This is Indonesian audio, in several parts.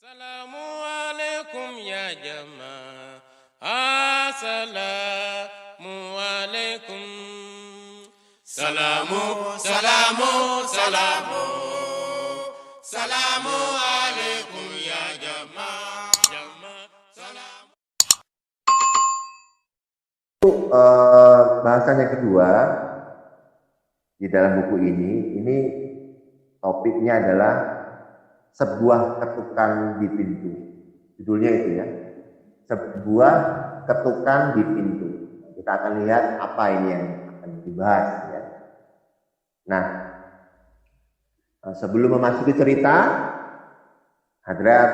Assalamualaikum ya jamaah. Assalamualaikum. Salamu, salamu, salamu. Salamu alaikum ya jamaah. Salam. Bahasan yang kedua di dalam buku ini topiknya adalah sebuah ketukan di pintu. Judulnya itu ya, sebuah ketukan di pintu. Kita akan lihat apa ini yang akan dibahas ya. Nah, sebelum memasuki cerita, Hadrat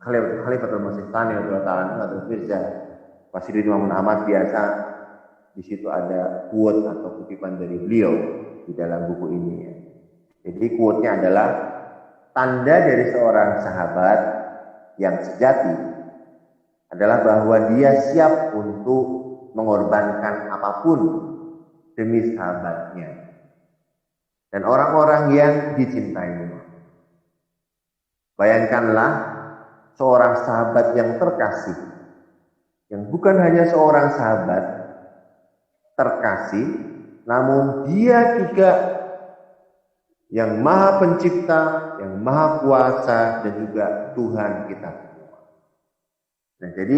Khalifatul Masih Tsani radhiyallahu ta'ala atau Mirza Basri Mamun Ahmad, biasa di situ ada quote atau kutipan dari beliau di dalam buku ini ya. Jadi quote-nya adalah, tanda dari seorang sahabat yang sejati adalah bahwa dia siap untuk mengorbankan apapun demi sahabatnya dan orang-orang yang dicintainya. Bayangkanlah seorang sahabat yang terkasih, yang bukan hanya seorang sahabat terkasih, namun dia juga yang maha pencipta, yang maha kuasa, dan juga Tuhan kita semua. Nah, jadi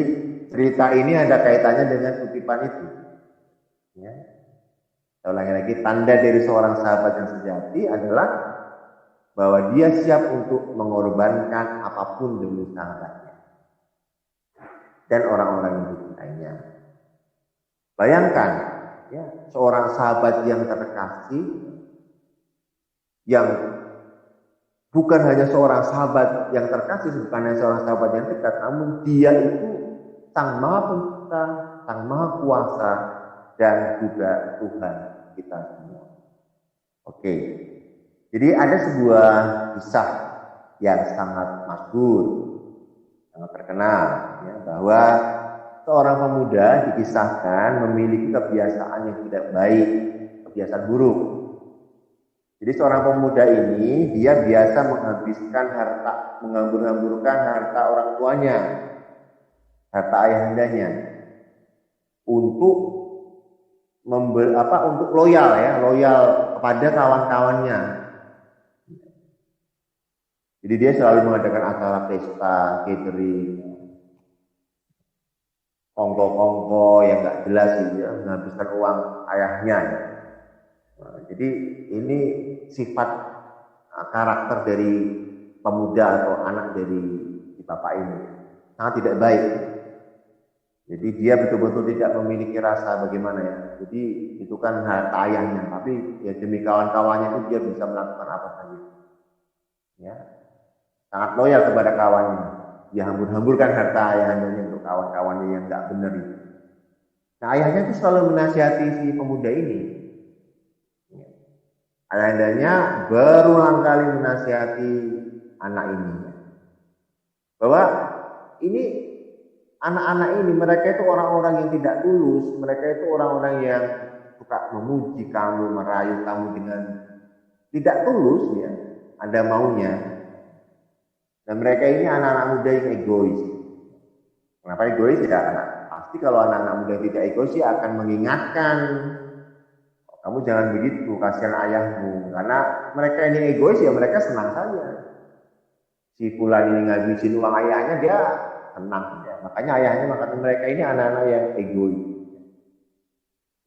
cerita ini ada kaitannya dengan kutipan itu. Ya. Saya ulangi lagi, tanda dari seorang sahabat yang sejati adalah bahwa dia siap untuk mengorbankan apapun demi sahabatnya dan orang-orang yang dicintainya. Bayangkan, ya, seorang sahabat yang terkasih, yang bukan hanya seorang sahabat yang terkasih, bukan hanya seorang sahabat yang dekat, namun dia itu Sang Maha Pencipta, Sang Maha Kuasa, dan juga Tuhan kita semua. Oke, jadi ada sebuah kisah yang sangat masyhur, sangat terkenal, ya, bahwa seorang pemuda dikisahkan memiliki kebiasaan yang tidak baik, kebiasaan buruk. Jadi seorang pemuda ini dia biasa menghambur-hamburkan harta orang tuanya, harta ayahandanya, untuk untuk loyal kepada kawan-kawannya. Jadi dia selalu mengadakan acara pesta, catering, kongko-kongko yang nggak jelas gitu ya, menghabiskan uang ayahnya. Nah, jadi ini sifat karakter dari pemuda atau anak dari bapak ini sangat tidak baik. Jadi dia betul-betul tidak memiliki rasa bagaimana ya. Jadi itu kan harta ayahnya, tapi ya demi kawan-kawannya itu dia bisa melakukan apa saja. Ya, sangat loyal kepada kawannya. Dia hambur-hamburkan harta ayahnya untuk kawan-kawannya yang nggak benar itu. Nah, ayahnya itu selalu menasihati si pemuda ini. Ayahandanya berulang kali menasihati anak ini bahwa ini anak-anak ini, mereka itu orang-orang yang tidak tulus, mereka itu orang-orang yang suka memuji kamu, merayu kamu dengan tidak tulus ya, ada maunya. Dan mereka ini anak-anak muda yang egois. Kenapa egois ya? Pasti kalau anak-anak muda yang tidak egois ya akan mengingatkan, kamu jangan begitu, kasihan ayahmu. Karena mereka ini egois ya, mereka senang saja. Si fulan ini ngabisin uang ayahnya, dia senang ya. Makanya ayahnya mengatakan mereka ini anak-anak yang egois.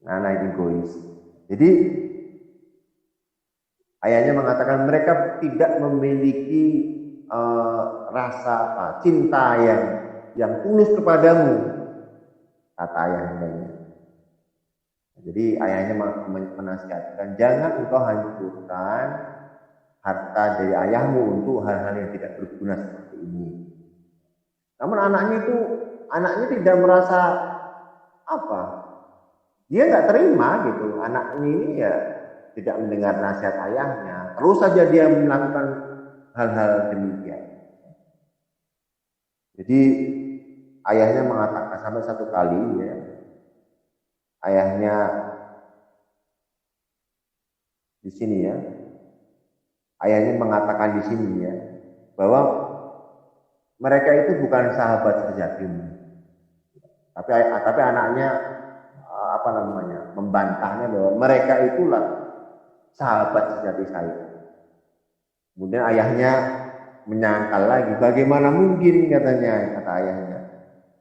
Anak egois. Jadi ayahnya mengatakan mereka tidak memiliki rasa cinta yang tulus kepadamu, kata ayahnya. Jadi ayahnya menasihatkan, jangan engkau hancurkan harta dari ayahmu untuk hal-hal yang tidak berguna seperti ini. Namun anaknya tidak merasa apa, dia nggak terima gitu. Anaknya ini ya tidak mendengar nasihat ayahnya, terus saja dia melakukan hal-hal demikian. Jadi ayahnya mengatakan sampai satu kali ya, ayahnya di sini ya, Ayahnya mengatakan di sini ya, bahwa mereka itu bukan sahabat sejatimu. Tapi anaknya membantahnya bahwa mereka itulah sahabat sejati saya. Kemudian ayahnya menyangkal lagi, bagaimana mungkin kata ayahnya,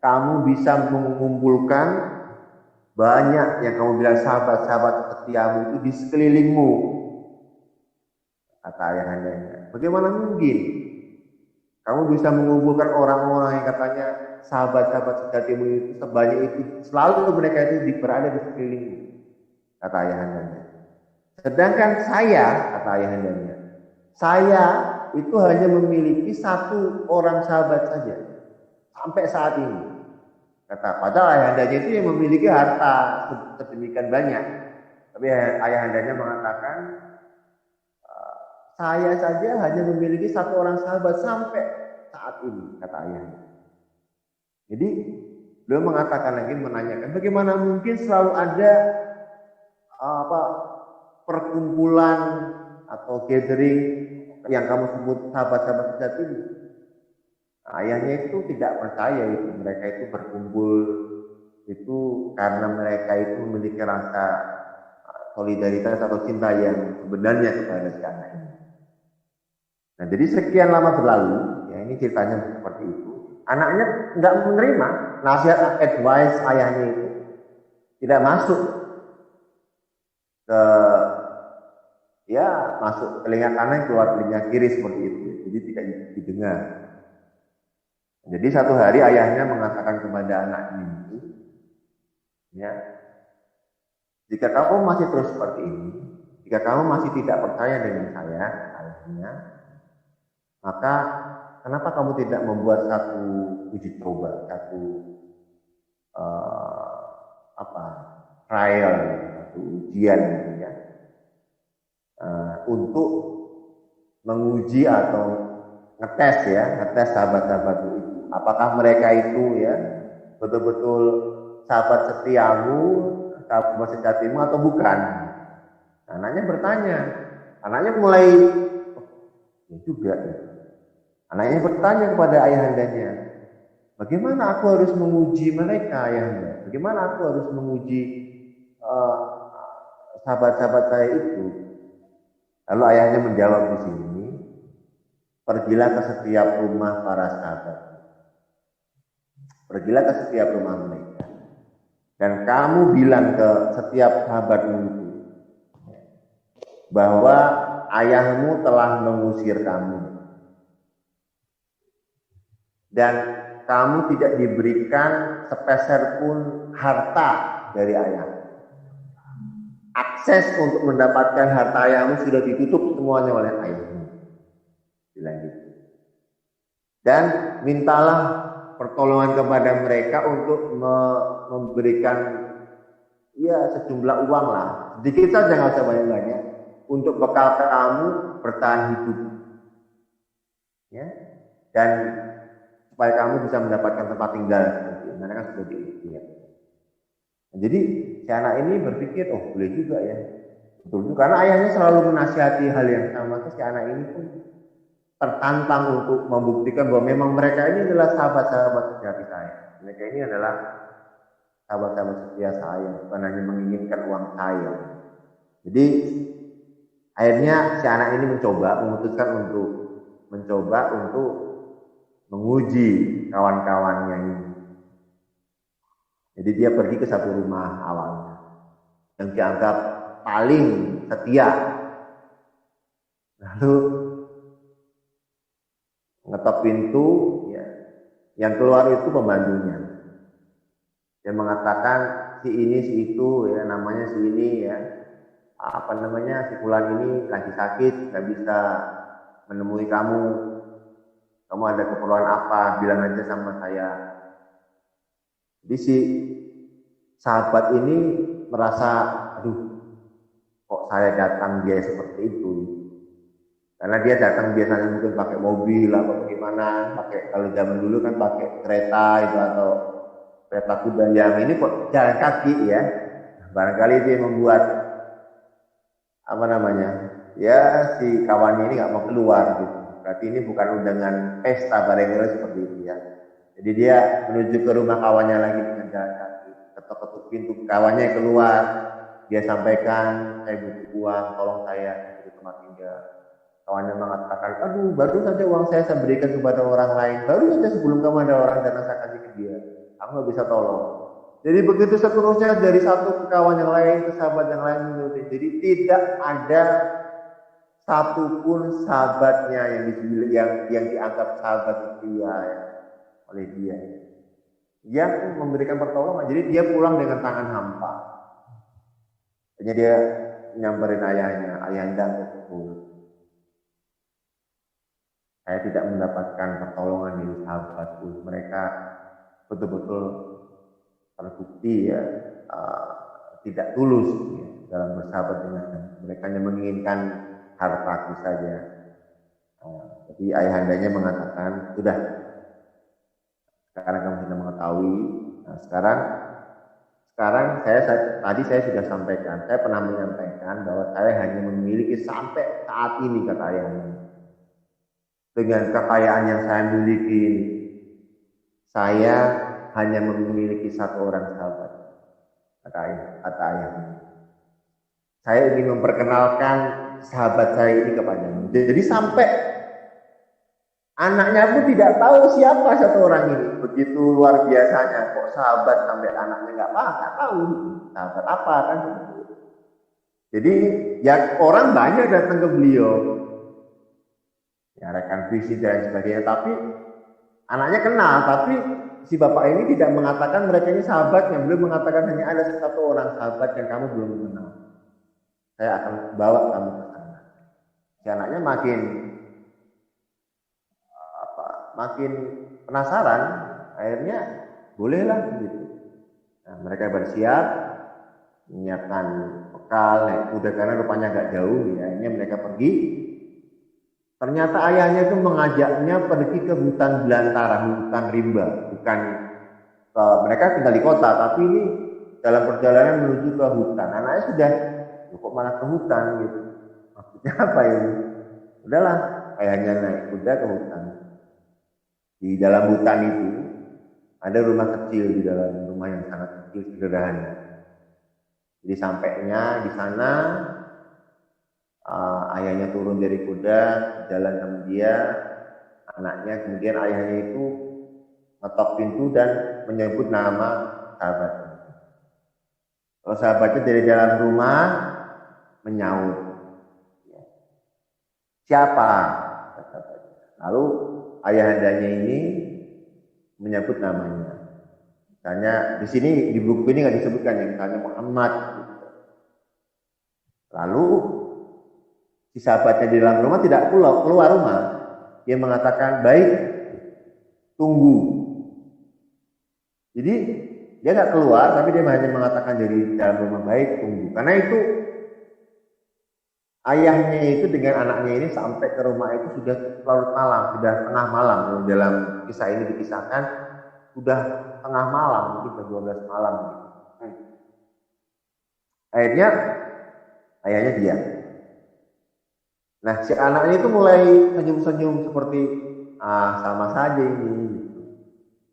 kamu bisa mengumpulkan banyak yang kamu bilang sahabat-sahabat setiamu itu di sekelilingmu, kata ayahnya. Bagaimana mungkin kamu bisa mengumpulkan orang-orang yang katanya sahabat-sahabat sejatimu itu sebanyak itu, selalu mereka itu berada di sekelilingmu, kata ayahnya. Sedangkan saya, kata ayahnya, saya itu hanya memiliki satu orang sahabat saja sampai saat ini. Padahal ayahandanya itu yang memiliki harta sedemikian banyak. Tapi ayahandanya mengatakan, saya saja hanya memiliki satu orang sahabat sampai saat ini, kata ayahnya. Jadi beliau mengatakan lagi, menanyakan bagaimana mungkin selalu ada perkumpulan atau gathering yang kamu sebut sahabat-sahabat sejati. Ayahnya itu tidak percaya itu mereka itu berkumpul itu karena mereka itu memiliki rasa solidaritas atau cinta yang sebenarnya kepada si anak ini. Nah, jadi sekian lama berlalu, ya ini ceritanya seperti itu. Anaknya nggak menerima nasihat advice ayahnya itu, tidak masuk ke masuk telinga kanan keluar telinga kiri seperti itu, jadi tidak didengar. Jadi satu hari ayahnya mengatakan kepada anak ini, ya, jika kamu masih terus seperti ini, jika kamu masih tidak percaya dengan saya, ayahnya, maka kenapa kamu tidak membuat satu uji coba, satu trial, satu ujian, gitu ya, untuk menguji atau ngetes sahabat-sahabat itu. Apakah mereka itu ya betul-betul sahabat setiamu, sahabat sejatimu atau bukan? Anaknya bertanya, anaknya mulai juga. Anaknya bertanya kepada ayahandanya, bagaimana aku harus menguji mereka, ayahanda? Bagaimana aku harus menguji sahabat-sahabat saya itu? Lalu ayahnya menjawab di sini, pergilah ke setiap rumah para sahabat. Pergilah ke setiap rumah mereka. Dan kamu bilang ke setiap sahabatmu itu bahwa ayahmu telah mengusir kamu. Dan kamu tidak diberikan sepeser pun harta dari ayahmu. Akses untuk mendapatkan harta ayahmu sudah ditutup semuanya oleh ayahmu. Bilang gitu. Dan mintalah pertolongan kepada mereka untuk memberikan sejumlah uang lah. Sedikit saja, nggak usah banyak-banyak. Untuk bekal kamu bertahan hidup. Ya. Dan supaya kamu bisa mendapatkan tempat tinggal. Karena kan sudah diikhtiar. Jadi si anak ini berpikir, boleh juga ya. Betul juga, karena ayahnya selalu menasihati hal yang sama. Terus si anak ini pun tertantang untuk membuktikan bahwa memang mereka ini adalah sahabat-sahabat sejati saya. Mereka ini adalah sahabat-sahabat setia saya, bukan hanya menginginkan uang saya. Jadi akhirnya si anak ini memutuskan untuk menguji kawan-kawannya ini. Jadi dia pergi ke satu rumah awalnya yang dianggap paling setia. Lalu ngetok pintu, ya. Yang keluar itu pembantunya. Dia mengatakan si ini si itu, ya namanya si ini ya, si fulan ini lagi sakit, nggak bisa menemui kamu. Kamu ada keperluan apa? Bilang aja sama saya. Jadi si sahabat ini merasa, kok saya datang dia seperti itu. Karena dia datang biasanya mungkin pakai mobil atau bagaimana, kalau zaman dulu kan pakai kereta itu atau kereta kuda, yang ini kok jalan kaki ya. Barangkali dia membuat ya si kawannya ini nggak mau keluar gitu. Berarti ini bukan undangan pesta bareng-bareng seperti itu ya. Jadi dia menuju ke rumah kawannya lagi dengan jalan kaki. Ketuk-ketuk pintu kawannya keluar. Dia sampaikan, saya butuh uang, tolong saya ke tempat tinggal. Kawannya mengatakan, aduh baru saja uang saya berikan kepada orang lain. Baru saja sebelum kamu ada orang datang saya kasih ke dia. Aku nggak bisa tolong. Jadi begitu seterusnya dari satu ke kawan yang lain, ke sahabat yang lain. Jadi tidak ada satupun sahabatnya yang dianggap sahabat setia ya, oleh dia. Dia memberikan pertolongan. Jadi dia pulang dengan tangan hampa. Hanya dia nyamperin ayahnya, ayahanda betul. Saya tidak mendapatkan pertolongan dari sahabatku. Mereka betul-betul terbukti ya tidak tulus ya, dalam bersahabat dengan mereka hanya menginginkan hartaku saja. Jadi ayahandanya mengatakan sudah, sekarang kamu sudah mengetahui. Nah, sekarang tadi saya sudah sampaikan, saya pernah menyampaikan bahwa saya hanya memiliki sampai saat ini, kata ayahnya, dengan kekayaan yang saya miliki ini, saya hanya memiliki satu orang sahabat, kata ayahnya. Saya ingin memperkenalkan sahabat saya ini kepadanya. Jadi sampai anaknya pun tidak tahu siapa satu orang ini. Begitu luar biasanya, kok sahabat sampai anaknya nggak tahu sahabat apa kan. Jadi ya orang banyak datang ke beliau, ya rekan visi dan sebagainya. Tapi anaknya kenal, tapi si bapak ini tidak mengatakan mereka ini sahabatnya. Beliau mengatakan hanya ada satu orang sahabat yang kamu belum kenal. Saya akan bawa kamu ke sana. Si anaknya makin penasaran, akhirnya bolehlah gitu. Nah, mereka bersiap, menyiapkan bekal, naik kuda karena rupanya agak jauh, ya. Akhirnya mereka pergi. Ternyata ayahnya itu mengajaknya pergi ke hutan belantara, hutan rimba, bukan ke, mereka tinggal di kota, tapi ini dalam perjalanan menuju ke hutan. Anaknya sudah, kok malah ke hutan gitu. Maksudnya apa ini? Udahlah, ayahnya naik kuda ke hutan. Di dalam hutan itu ada rumah kecil, di dalam rumah yang sangat kecil sederhana. Jadi sampainya di sana, ayahnya turun dari kuda, jalan sama dia, anaknya, kemudian ayahnya itu ngetok pintu dan menyebut nama sahabatnya. Kalau sahabatnya dari dalam rumah menyaut, siapa? Lalu ayahandanya ini menyebut namanya. Misalnya di sini di buku ini nggak disebutkan ya, misalnya Muhammad. Lalu si sahabatnya di dalam rumah tidak keluar rumah. Dia mengatakan, baik, tunggu. Jadi dia nggak keluar, tapi dia hanya mengatakan dari dalam rumah, baik, tunggu. Karena itu ayahnya itu dengan anaknya ini sampai ke rumah itu sudah larut malam, sudah tengah malam. Dalam kisah ini dikisahkan sudah tengah malam, mungkin jam 12 malam. Akhirnya ayahnya diam. Nah, si anaknya itu mulai senyum-senyum seperti sama saja ini.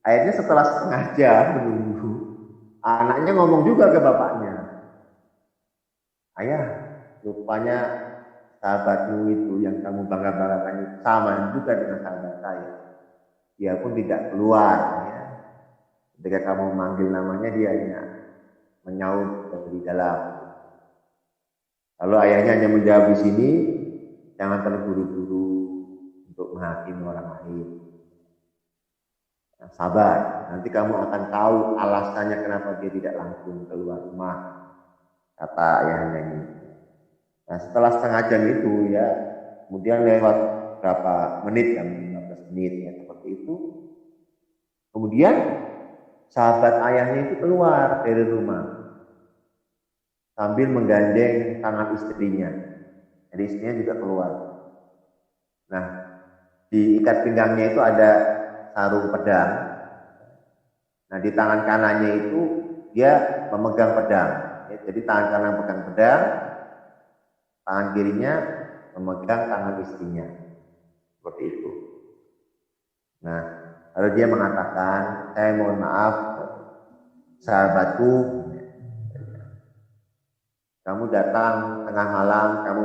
Akhirnya setelah setengah jam menunggu, anaknya ngomong juga ke bapaknya, ayah, rupanya sahabatmu itu yang kamu bangga-banggakan itu sama juga dengan sahabat saya. Dia pun tidak keluar. Ya. Ketika kamu manggil namanya, dia hanya menyaut dari dalam. Lalu ayahnya hanya menjawab di sini, jangan terburu-buru untuk menghakimi orang lain. Nah, sabar, nanti kamu akan tahu alasannya kenapa dia tidak langsung keluar rumah, kata ayahnya ini. Nah, setelah setengah jam itu ya, kemudian lewat berapa menit, 15 menit ya seperti itu. Kemudian sahabat ayahnya itu keluar dari rumah sambil menggandeng tangan istrinya. Jadi istrinya juga keluar. Nah, di ikat pinggangnya itu ada sarung pedang. Nah, di tangan kanannya itu dia memegang pedang. Ya, jadi tangan kanan pegang pedang, tangan kirinya memegang tangan istrinya. Seperti itu. Nah, lalu dia mengatakan, saya mohon maaf, sahabatku, kamu datang tengah malam, kamu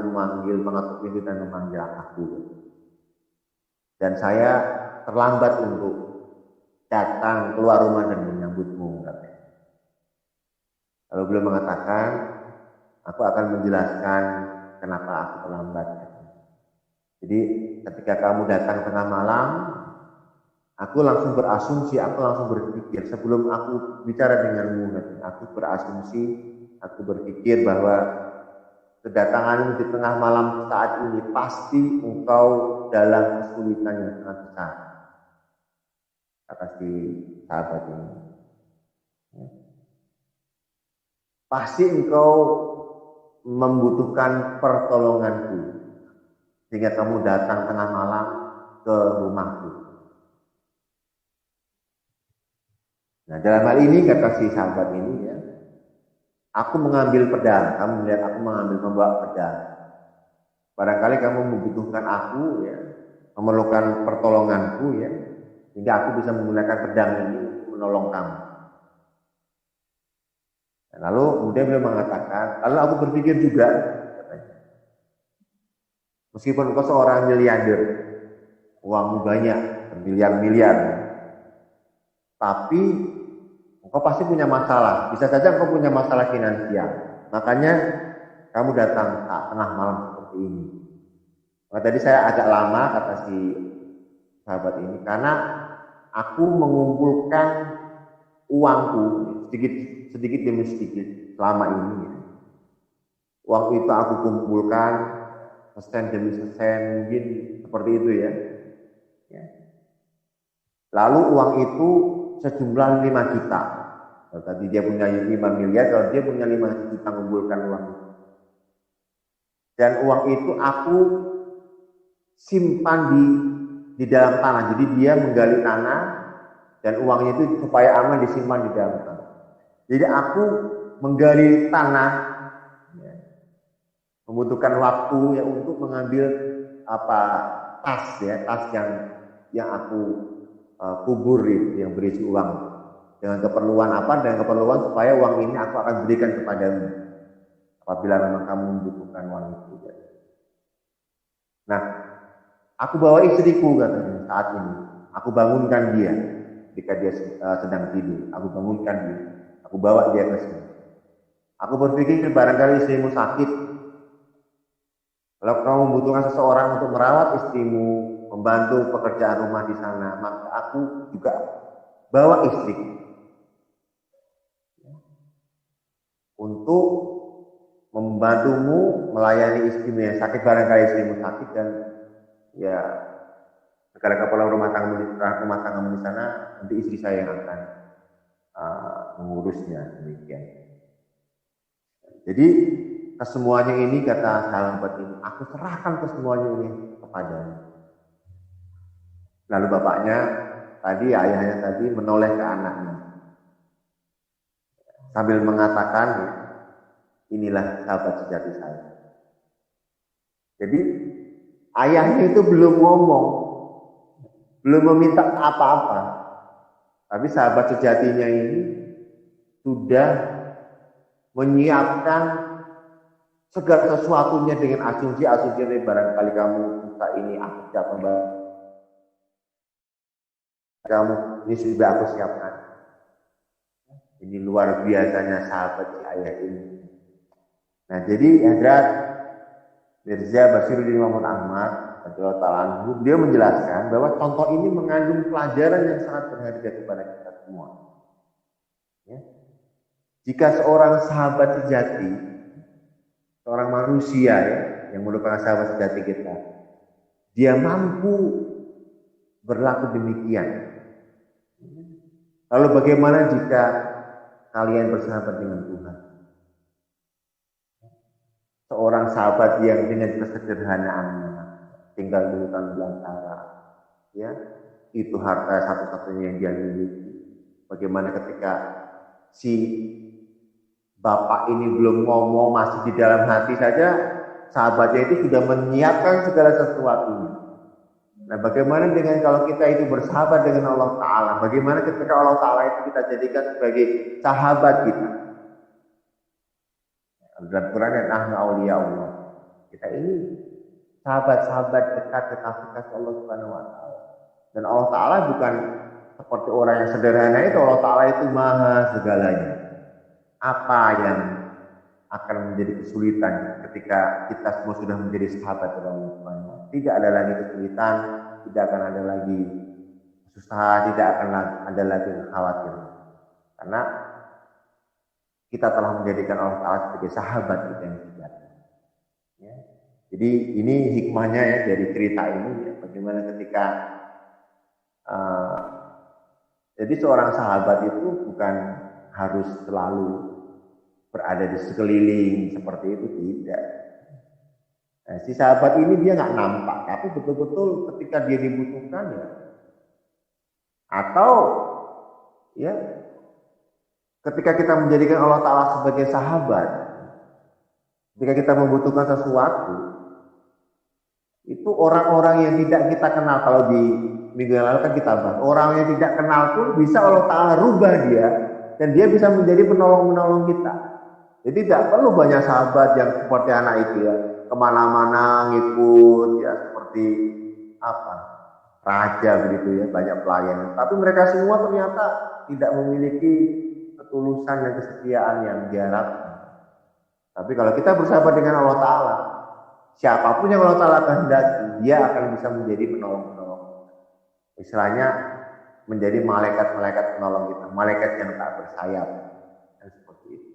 mengetuk pintu dan memanggil aku. Dan saya terlambat untuk datang keluar rumah dan menyambutmu. Lalu beliau mengatakan, aku akan menjelaskan kenapa aku terlambat. Jadi ketika kamu datang tengah malam, aku langsung berasumsi, aku langsung berpikir, sebelum aku bicara denganmu, aku berasumsi, aku berpikir bahwa kedatanganmu di tengah malam saat ini pasti engkau dalam kesulitan yang sangat besar, kata si sahabat ini. Pasti engkau membutuhkan pertolonganku, sehingga kamu datang tengah malam ke rumahku. Nah, dalam hal ini kata si sahabat ini, ya, aku mengambil pedang. Kamu melihat aku membawa pedang. Barangkali kamu membutuhkan aku, ya, memerlukan pertolonganku, ya, sehingga aku bisa menggunakan pedang ini untuk menolong kamu. Dan lalu kemudian beliau mengatakan, lalu aku berpikir juga, katanya, meskipun engkau seorang miliarder, uangmu banyak, bermiliar-miliar, tapi engkau pasti punya masalah. Bisa saja engkau punya masalah finansial. Makanya kamu datang saat tengah malam seperti ini. Maka tadi saya agak lama, kata si sahabat ini, karena aku mengumpulkan uangku sedikit demi sedikit selama ini. Ya. Uang itu aku kumpulkan sesen demi sesen, mungkin seperti itu ya. Ya. Lalu uang itu sejumlah 5 juta. Kalau tadi dia punya 5 miliar, kalau dia punya 5 juta mengumpulkan uang itu. Dan uang itu aku simpan di dalam tanah. Jadi dia menggali tanah dan uangnya itu supaya aman disimpan di dalam tanah. Jadi aku menggali tanah, ya, membutuhkan waktu ya untuk mengambil tas yang aku kubur itu, yang berisi uang. Dengan keperluan apa? Dengan keperluan supaya uang ini aku akan berikan kepadamu apabila memang kamu membutuhkan uang itu. Ya. Nah, aku bawa istriku katanya saat ini. Aku bangunkan dia ketika dia sedang tidur. Aku bangunkan dia. Aku bawa dia ke sini. Aku berpikir barangkali istrimu sakit. Kalau kamu membutuhkan seseorang untuk merawat istrimu, membantu pekerjaan rumah di sana, maka aku juga bawa istriku untuk membantumu melayani istrimu yang sakit. Barangkali istrimu sakit dan ya segala keperluan rumah tanggamu di sana, nanti istri saya yang akan mengurusnya, demikian. Jadi kesemuanya ini, kata sahabat ini, aku serahkan kesemuanya ini kepadanya. Lalu ayahnya tadi menoleh ke anaknya sambil mengatakan, inilah sahabat sejati saya. Jadi ayahnya itu belum ngomong, belum meminta apa-apa. Tapi sahabat sejatinya ini sudah menyiapkan segala sesuatunya dengan asumsi ini, barangkali kamu minta ini, aku siap membantu kamu, ini sudah aku siapkan. Ini luar biasanya sahabat si ayah ini. Nah, jadi Hadrat Mirza Basiruddin Mahmud Ahmad dia menjelaskan bahwa contoh ini mengandung pelajaran yang sangat berharga kepada kita semua. Ya. Jika seorang sahabat sejati, seorang manusia ya, yang merupakan sahabat sejati kita, dia mampu berlaku demikian. Lalu bagaimana jika kalian bersahabat dengan Tuhan? Seorang sahabat yang dengan kesederhanaannya tinggal di hutan belantara, ya, itu harta satu-satunya yang dia miliki. Bagaimana ketika si bapak ini belum ngomong, masih di dalam hati saja, sahabatnya itu sudah menyiapkan segala sesuatunya. Nah, bagaimana dengan kalau kita itu bersahabat dengan Allah Ta'ala? Bagaimana ketika Allah Ta'ala itu kita jadikan sebagai sahabat kita? Dalam Quran dan ahli aulia Allah. Kita ini sahabat-sahabat dekat kekasih Allah Subhanahu wa Ta'ala. Dan Allah Ta'ala bukan seperti orang yang sederhana itu. Allah Ta'ala itu maha segalanya. Apa yang akan menjadi kesulitan ketika kita semua sudah menjadi sahabat dengan Allah Subhanahu wa Ta'ala? Tidak ada lagi kesulitan, tidak akan ada lagi kesusahan, tidak akan ada lagi kekhawatiran. Karena kita telah menjadikan Allah Ta'ala sebagai sahabat kita yang sejati. Ya. Jadi ini hikmahnya ya dari cerita ini, ya, bagaimana ketika jadi seorang sahabat itu bukan harus selalu berada di sekeliling seperti itu, tidak. Nah, si sahabat ini dia nggak nampak, tapi betul-betul ketika dia dibutuhkan ya, atau ya ketika kita menjadikan Allah Ta'ala sebagai sahabat, ketika kita membutuhkan sesuatu, itu orang-orang yang tidak kita kenal, kalau di minggu yang lalu kan kita bahas, orang yang tidak kenal pun bisa Allah Ta'ala rubah dia, dan dia bisa menjadi penolong-menolong kita. Jadi tidak perlu banyak sahabat yang seperti anak itu ya, kemana-mana ngikut ya, seperti apa, raja begitu ya, banyak pelayan. Tapi mereka semua ternyata tidak memiliki ketulusan dan kesetiaan yang diharapkan. Tapi kalau kita bersahabat dengan Allah Ta'ala, siapapun yang Allah Ta'ala kehendaki, dia akan bisa menjadi penolong-penolong. Istilahnya menjadi malaikat-malaikat penolong kita, malaikat yang tak bersayap, dan seperti itu.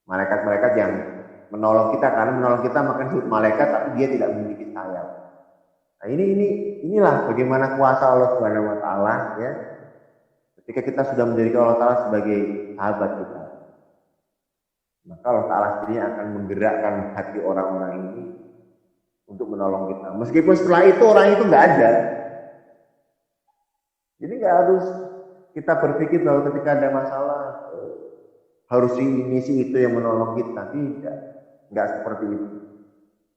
Malaikat-malaikat yang menolong kita, karena menolong kita makan disebut malaikat, tapi dia tidak memiliki sayap. Nah inilah bagaimana kuasa Allah Subhanahu wa Ta'ala ya. Ketika kita sudah menjadikan Allah Ta'ala sebagai sahabat kita, maka Allah Ta'ala sendiri akan menggerakkan hati orang-orang ini untuk menolong kita. Meskipun setelah itu orang itu nggak ada. Jadi nggak harus kita berpikir bahwa ketika ada masalah harus ini si itu yang menolong kita. Tidak, nggak seperti itu.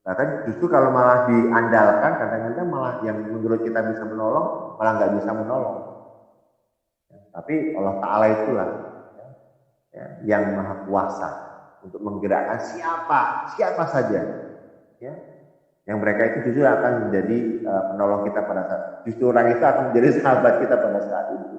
Bahkan justru kalau malah diandalkan, kadang-kadang malah yang menurut kita bisa menolong malah nggak bisa menolong. Tapi Allah Ta'ala itulah ya, yang maha kuasa untuk menggerakkan siapa saja ya, yang mereka itu justru akan menjadi penolong kita pada saat, justru orang itu akan menjadi sahabat kita pada saat itu.